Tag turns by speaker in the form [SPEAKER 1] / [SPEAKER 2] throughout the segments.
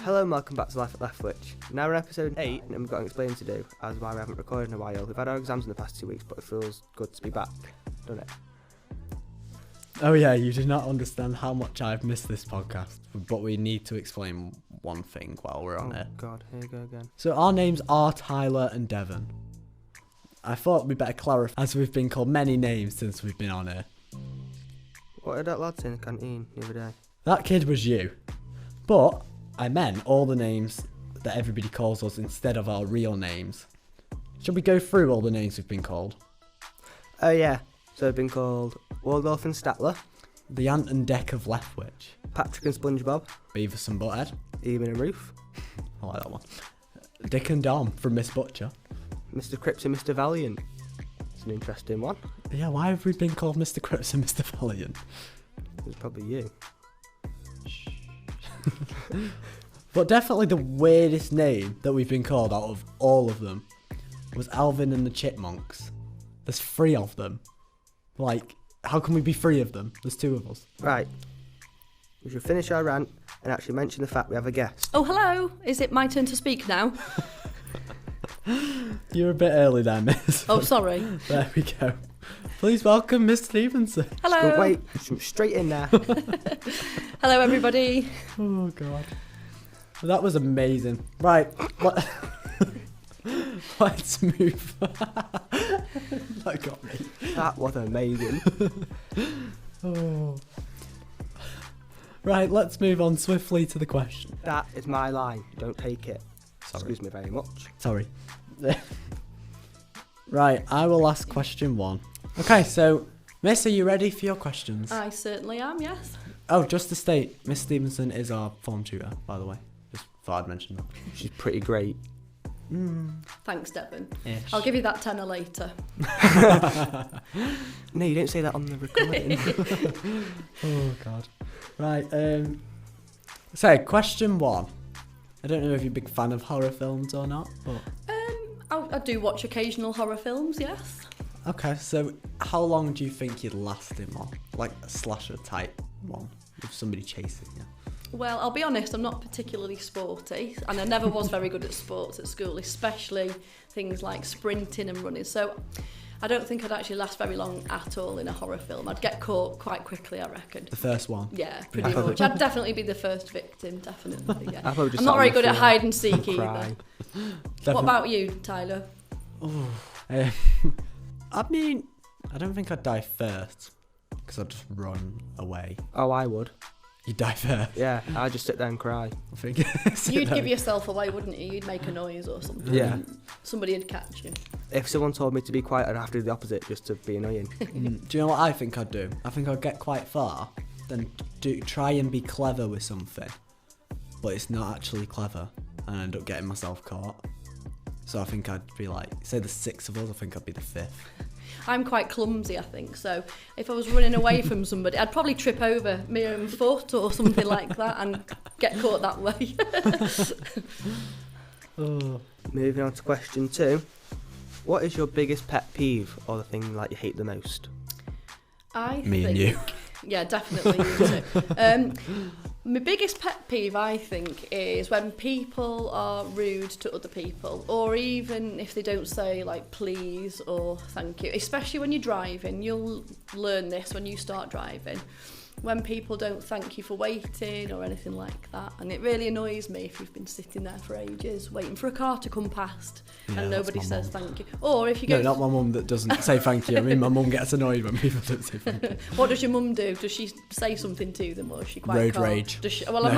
[SPEAKER 1] Hello and welcome back to Life at Leftwich. Now we're in episode 8 and we've got an explain to do, as why we haven't recorded in a while. We've had our exams in the past 2 weeks, but it feels good to be back, doesn't it?
[SPEAKER 2] Oh yeah, you do not understand how much I've missed this podcast, but we need to explain one thing while we're on it.
[SPEAKER 1] Oh god, here we go again.
[SPEAKER 2] So our names are Tyler and Devon. I thought we better clarify, as we've been called many names since we've been on here.
[SPEAKER 1] What did that lad say in the canteen the other day?
[SPEAKER 2] That kid was you. But I meant all the names that everybody calls us instead of our real names. Shall we go through all the names we've been called?
[SPEAKER 1] Oh yeah, so I've been called Waldorf and Statler,
[SPEAKER 2] The Ant and Dec of Leftwich,
[SPEAKER 1] Patrick and SpongeBob,
[SPEAKER 2] Beavis and Butthead.
[SPEAKER 1] Eamon and Ruth,
[SPEAKER 2] I like that one. Dick and Dom from Miss Butcher.
[SPEAKER 1] Mr. Cripps and Mr. Valiant. It's an interesting one.
[SPEAKER 2] Yeah, why have we been called Mr. Cripps and Mr. Valiant?
[SPEAKER 1] It's probably you.
[SPEAKER 2] But definitely the weirdest name that we've been called out of all of them was Alvin and the Chipmunks. There's 3 of them. Like, how can we be 3 of them? There's 2 of us.
[SPEAKER 1] Right. We should finish our rant and actually mention the fact we have a guest.
[SPEAKER 3] Oh, hello. Is it my turn to speak now?
[SPEAKER 2] You're a bit early there, miss.
[SPEAKER 3] Oh, sorry.
[SPEAKER 2] There we go. Please welcome Miss Stevenson.
[SPEAKER 3] Hello.
[SPEAKER 1] But wait, straight in there.
[SPEAKER 3] Hello, everybody.
[SPEAKER 2] Oh, God. Well, that was amazing. Right. Let's move. That got me.
[SPEAKER 1] That was amazing.
[SPEAKER 2] Oh. Right, let's move on swiftly to the question.
[SPEAKER 1] That is my line. Don't take it.
[SPEAKER 2] Sorry.
[SPEAKER 1] Excuse me very much.
[SPEAKER 2] Sorry. Right, I will ask question 1. Okay, so, Miss, are you ready for your questions?
[SPEAKER 3] I certainly am, yes.
[SPEAKER 2] Oh, just to state, Miss Stevenson is our form tutor, by the way. Just thought I'd mention that.
[SPEAKER 1] She's pretty great.
[SPEAKER 3] Thanks, Devon.
[SPEAKER 2] Ish.
[SPEAKER 3] I'll give you that tenner later.
[SPEAKER 1] No, you don't say that on the recording.
[SPEAKER 2] Oh, God. Right, so, question 1. I don't know if you're a big fan of horror films or not, but...
[SPEAKER 3] I do watch occasional horror films, yes.
[SPEAKER 2] Okay, so how long do you think you'd last in one? Like a slasher type one, with somebody chasing you?
[SPEAKER 3] Well, I'll be honest, I'm not particularly sporty, and I never was very good at sports at school, especially things like sprinting and running. So I don't think I'd actually last very long at all in a horror film. I'd get caught quite quickly, I reckon.
[SPEAKER 2] The first one?
[SPEAKER 3] Yeah, pretty much. I'd definitely be the first victim, definitely, yeah.
[SPEAKER 1] I'm
[SPEAKER 3] not very good at hide and seek either.
[SPEAKER 2] Definitely.
[SPEAKER 3] What about you, Tyler?
[SPEAKER 2] Oh, I mean, I don't think I'd die first, because I'd just run away.
[SPEAKER 1] Oh, I would.
[SPEAKER 2] You'd die first?
[SPEAKER 1] Yeah, I'd just sit there and cry.
[SPEAKER 2] I think.
[SPEAKER 3] You'd give yourself away, wouldn't you? You'd make a noise or something.
[SPEAKER 1] Yeah.
[SPEAKER 3] Somebody would catch you.
[SPEAKER 1] If someone told me to be quiet, I'd have to do the opposite just to be annoying.
[SPEAKER 2] Do you know what I think I'd do? I think I'd get quite far, then try and be clever with something, but it's not actually clever, and I end up getting myself caught. So I think I'd be like, say there's 6 of us, I think I'd be the 5th.
[SPEAKER 3] I'm quite clumsy, I think, so if I was running away from somebody, I'd probably trip over my own foot or something like that and get caught that way.
[SPEAKER 2] Oh.
[SPEAKER 1] Moving on to question 2. What is your biggest pet peeve or the thing like you hate the most?
[SPEAKER 2] Me and you.
[SPEAKER 3] Yeah, definitely you too. My biggest pet peeve, I think, is when people are rude to other people, or even if they don't say, like, please or thank you, especially when you're driving. You'll learn this when you start driving. When people don't thank you for waiting or anything like that. And it really annoys me if you've been sitting there for ages waiting for a car to come past and nobody says thank you. Or if you go...
[SPEAKER 2] No, not my mum that doesn't say thank you. I mean, my mum gets annoyed when people don't say thank you.
[SPEAKER 3] What does your mum do? Does she say something to them, or is she quite
[SPEAKER 2] road
[SPEAKER 3] calm?
[SPEAKER 2] rage.
[SPEAKER 3] Does she, well, I'm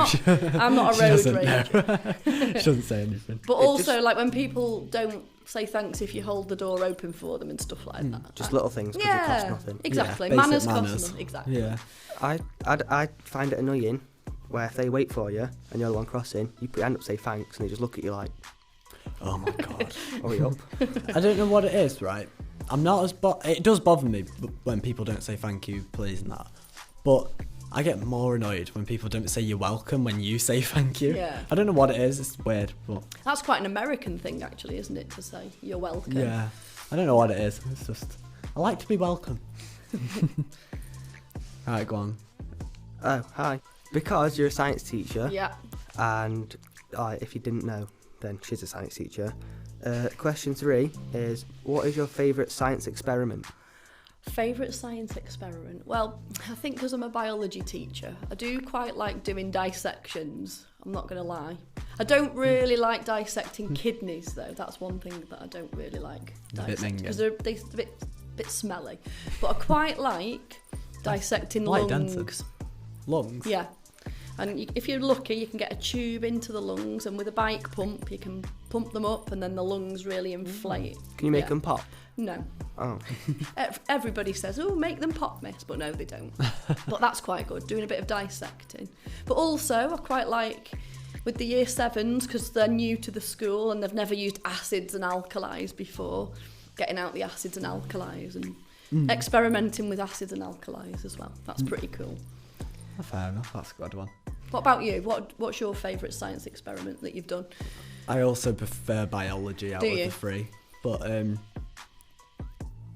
[SPEAKER 3] not a road rager.
[SPEAKER 2] No. She doesn't say anything.
[SPEAKER 3] But also, like, when people don't say thanks if you hold the door open for them and stuff like that.
[SPEAKER 1] Just little things because it costs nothing.
[SPEAKER 3] Exactly.
[SPEAKER 2] Yeah,
[SPEAKER 3] manners
[SPEAKER 2] manners.
[SPEAKER 3] cost nothing. Exactly.
[SPEAKER 2] Yeah.
[SPEAKER 1] I find it annoying where if they wait for you and you're the one crossing, you end up say thanks and they just look at you like,
[SPEAKER 2] Oh my God.
[SPEAKER 1] hurry up.
[SPEAKER 2] I don't know what it is, right? I'm not as... it does bother me when people don't say thank you, please and that. But I get more annoyed when people don't say you're welcome when you say thank you.
[SPEAKER 3] Yeah.
[SPEAKER 2] I don't know what it is. It's weird, but...
[SPEAKER 3] That's quite an American thing, actually, isn't it, to say you're welcome?
[SPEAKER 2] Yeah. I don't know what it is. It's just... I like to be welcome. Alright, go on.
[SPEAKER 1] Oh, hi. Because you're a science teacher
[SPEAKER 3] Yeah.
[SPEAKER 1] and if you didn't know, then she's a science teacher. Question 3 is, what is your favourite science experiment?
[SPEAKER 3] Favourite science experiment? Well, I think because I'm a biology teacher, I do quite like doing dissections. I'm not going to lie. I don't really like dissecting kidneys, though. That's one thing that I don't really like dissecting because they're a bit smelly. But I quite like dissecting
[SPEAKER 2] like
[SPEAKER 3] lungs.
[SPEAKER 2] dancing. Lungs?
[SPEAKER 3] Yeah. And if you're lucky, you can get a tube into the lungs, and with a bike pump, you can pump them up, and then the lungs really inflate.
[SPEAKER 1] Can you make them pop?
[SPEAKER 3] No.
[SPEAKER 1] Oh.
[SPEAKER 3] Everybody says, oh, make them pop, miss, but no, they don't. But that's quite good, doing a bit of dissecting. But also, I quite like, with the year 7s, because they're new to the school and they've never used acids and alkalis before, getting out the acids and alkalis and experimenting with acids and alkalis as well. That's pretty cool.
[SPEAKER 2] Fair enough, that's a good one.
[SPEAKER 3] What about you? What's your favourite science experiment that you've done?
[SPEAKER 2] I also prefer biology out of the 3. But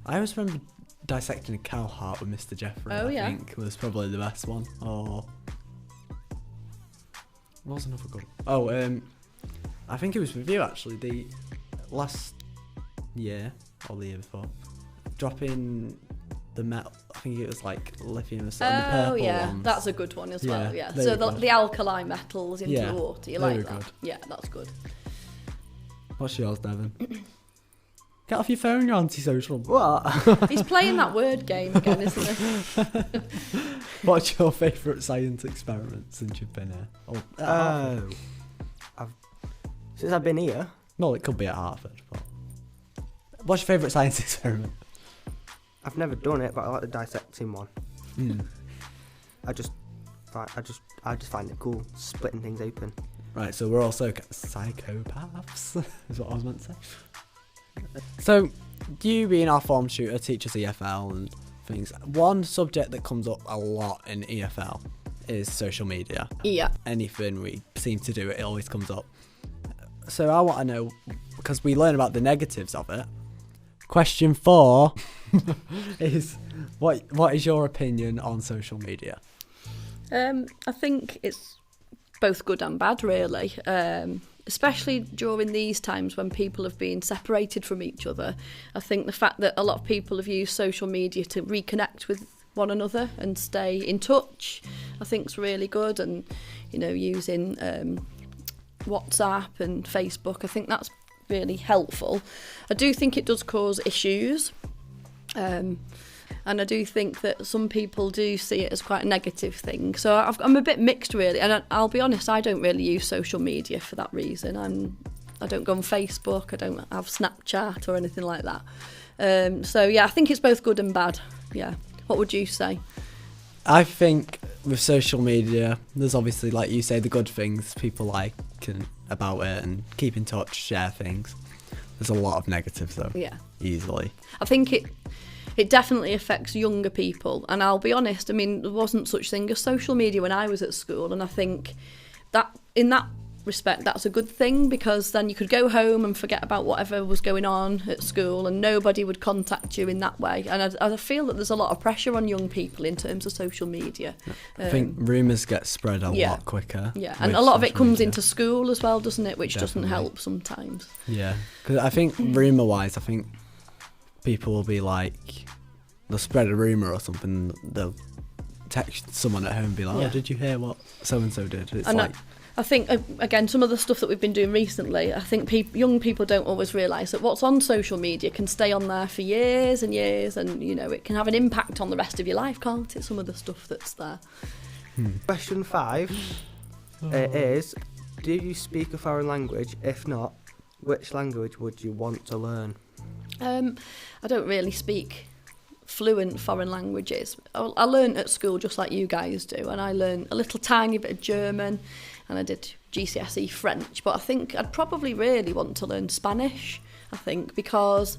[SPEAKER 2] I always remember dissecting a cow heart with Mr. Jeffrey. I think was probably the best one. Or what was another good one? Oh, I think it was with you actually. The last year or the year before, dropping the metal. I think it was like lithium or something. The purple ones.
[SPEAKER 3] That's a good one as well. Yeah.
[SPEAKER 2] So
[SPEAKER 3] the alkali metals into the water. You like that?
[SPEAKER 2] Good.
[SPEAKER 3] Yeah, that's good.
[SPEAKER 2] What's yours, Devon? Get off your phone, you antisocial.
[SPEAKER 1] What?
[SPEAKER 3] He's playing that word game again, isn't he?
[SPEAKER 2] What's your favourite science experiment since you've been here?
[SPEAKER 1] Since I've been here.
[SPEAKER 2] No, it could be at Hartford. But what's your favourite science experiment?
[SPEAKER 1] I've never done it, but I like the dissecting one. I just find it cool, splitting things open.
[SPEAKER 2] Right, so we're also psychopaths, is what I was meant to say. So, you being our form tutor, teaches EFL and things. One subject that comes up a lot in EFL is social media.
[SPEAKER 3] Yeah.
[SPEAKER 2] Anything we seem to do, it always comes up. So I want to know, because we learn about the negatives of it. Question 4 is, what is your opinion on social media?
[SPEAKER 3] I think it's both good and bad, really. Especially during these times when people have been separated from each other. I think the fact that a lot of people have used social media to reconnect with one another and stay in touch, I think is really good. And, using WhatsApp and Facebook, I think that's really helpful. I do think it does cause issues. And I do think that some people do see it as quite a negative thing. So I'm a bit mixed, really. And I'll be honest, I don't really use social media for that reason. I don't go on Facebook, I don't have Snapchat or anything like that. So, yeah, I think it's both good and bad. Yeah. What would you say?
[SPEAKER 2] I think with social media, there's obviously, like you say, the good things people like about it and keep in touch, share things. There's a lot of negatives, though. Yeah. Easily.
[SPEAKER 3] I think it definitely affects younger people. And I'll be honest, I mean, there wasn't such thing as social media when I was at school. And I think that in that respect, that's a good thing, because then you could go home and forget about whatever was going on at school and nobody would contact you in that way. And I feel that there's a lot of pressure on young people in terms of social media.
[SPEAKER 2] I think rumours get spread a lot quicker.
[SPEAKER 3] Yeah, and a lot of it comes into school as well, doesn't it? Which doesn't help sometimes.
[SPEAKER 2] Yeah, because I think rumour-wise, I think people will be like, they'll spread a rumour or something, they'll text someone at home and be like, oh, did you hear what so-and-so did? It's
[SPEAKER 3] I think, again, some of the stuff that we've been doing recently, I think young people don't always realise that what's on social media can stay on there for years and years, and, it can have an impact on the rest of your life, can't it, some of the stuff that's there.
[SPEAKER 1] Question 5 is, do you speak a foreign language? If not, which language would you want to learn?
[SPEAKER 3] I don't really speak fluent foreign languages. I learned at school just like you guys do, and I learned a little tiny bit of German, and I did GCSE French, but I think I'd probably really want to learn Spanish, I think, because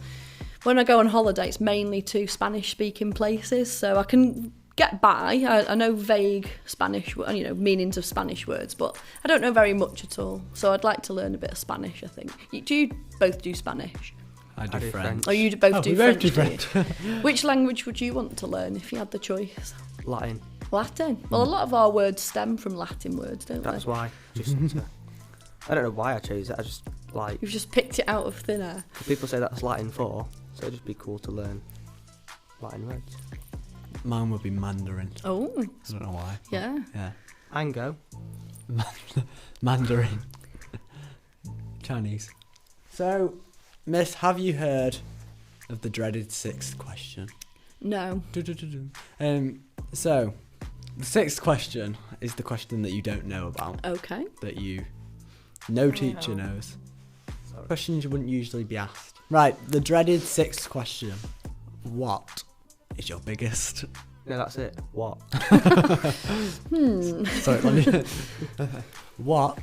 [SPEAKER 3] when I go on holiday, it's mainly to Spanish-speaking places, so I can get by. I know vague Spanish, meanings of Spanish words, but I don't know very much at all, so I'd like to learn a bit of Spanish, I think. Do you both do Spanish?
[SPEAKER 2] I do French.
[SPEAKER 3] Oh, you both do French, do you? Which language would you want to learn if you had the choice?
[SPEAKER 1] Latin.
[SPEAKER 3] Latin? Well, a lot of our words stem from Latin words, don't they?
[SPEAKER 1] That's why. I don't know why I chose it. I just like.
[SPEAKER 3] You've just picked it out of thin air.
[SPEAKER 1] People say that's Latin for, so it'd just be cool to learn Latin words.
[SPEAKER 2] Mine would be Mandarin.
[SPEAKER 3] Oh.
[SPEAKER 2] I don't know why.
[SPEAKER 3] Yeah.
[SPEAKER 2] Yeah.
[SPEAKER 1] Mango.
[SPEAKER 2] Mandarin. Chinese. So, Miss, have you heard of the dreaded sixth question?
[SPEAKER 3] No.
[SPEAKER 2] So, the sixth question is the question that you don't know about,
[SPEAKER 3] Okay.
[SPEAKER 2] that no teacher knows. Questions you wouldn't usually be asked. Right, the dreaded sixth question. What is your biggest?
[SPEAKER 1] No, that's it. What?
[SPEAKER 2] Sorry, let me. What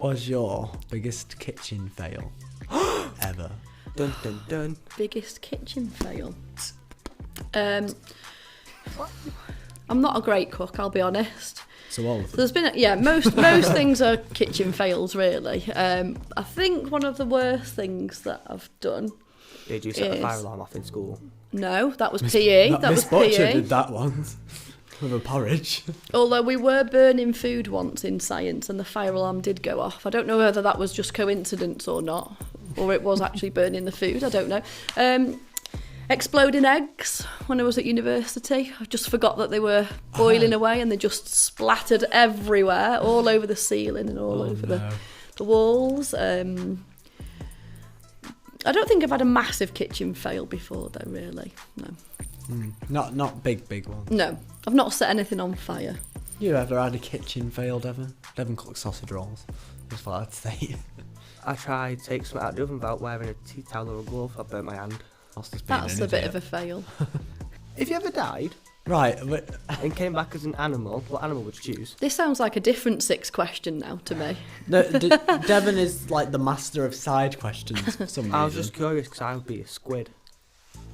[SPEAKER 2] was your biggest kitchen fail ever?
[SPEAKER 1] Dun dun dun.
[SPEAKER 3] Biggest kitchen fail. I'm not a great cook, I'll be honest.
[SPEAKER 2] So all of them.
[SPEAKER 3] There's been most things are kitchen fails really. I think one of the worst things that I've done.
[SPEAKER 1] Did you set the fire alarm off in school?
[SPEAKER 3] No, that was PE. That was
[SPEAKER 2] Miss Butcher
[SPEAKER 3] PE.
[SPEAKER 2] did that once with a porridge.
[SPEAKER 3] Although we were burning food once in science and the fire alarm did go off. I don't know whether that was just coincidence or not, or it was actually burning the food. I don't know. Exploding eggs when I was at university. I just forgot that they were boiling away and they just splattered everywhere, all over the ceiling and all over the walls. I don't think I've had a massive kitchen fail before though, really. No.
[SPEAKER 2] Not big ones.
[SPEAKER 3] No, I've not set anything on fire.
[SPEAKER 2] You ever had a kitchen fail, Devon? Devon cooked sausage rolls. That's what I'd say.
[SPEAKER 1] I tried to take something out of the oven without wearing a tea towel or a glove. I burnt my hand.
[SPEAKER 3] That's a bit of a fail.
[SPEAKER 1] If you ever died
[SPEAKER 2] Right, but
[SPEAKER 1] and came back as an animal, what animal would you choose?
[SPEAKER 3] This sounds like a different sixth question now to me.
[SPEAKER 2] no, Devon is like the master of side questions for some reason.
[SPEAKER 1] I was just curious because I would be a squid.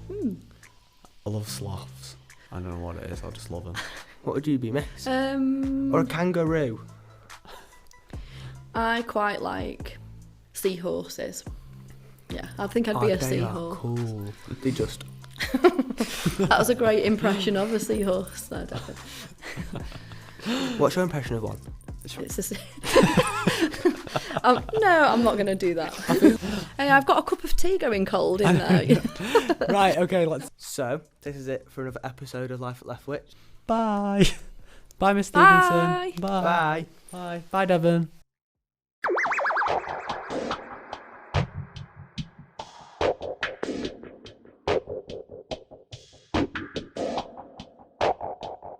[SPEAKER 2] I love sloths. I don't know what it is, I just love them.
[SPEAKER 1] What would you be, miss? Or a kangaroo?
[SPEAKER 3] I quite like seahorses. Yeah, I think I'd be a
[SPEAKER 1] They are
[SPEAKER 3] seahorse.
[SPEAKER 1] cool. They just...
[SPEAKER 3] That was a great impression of a seahorse. No, definitely.
[SPEAKER 1] What's your impression of one?
[SPEAKER 3] It's no, I'm not going to do that. Hey, I've got a cup of tea going cold in there.
[SPEAKER 2] Right, okay, let's...
[SPEAKER 1] So, this is it for another episode of Life at Leftwich.
[SPEAKER 2] Bye. Bye, Miss Stevenson.
[SPEAKER 3] Bye.
[SPEAKER 2] Bye.
[SPEAKER 1] Bye.
[SPEAKER 2] Bye. Bye, Devon.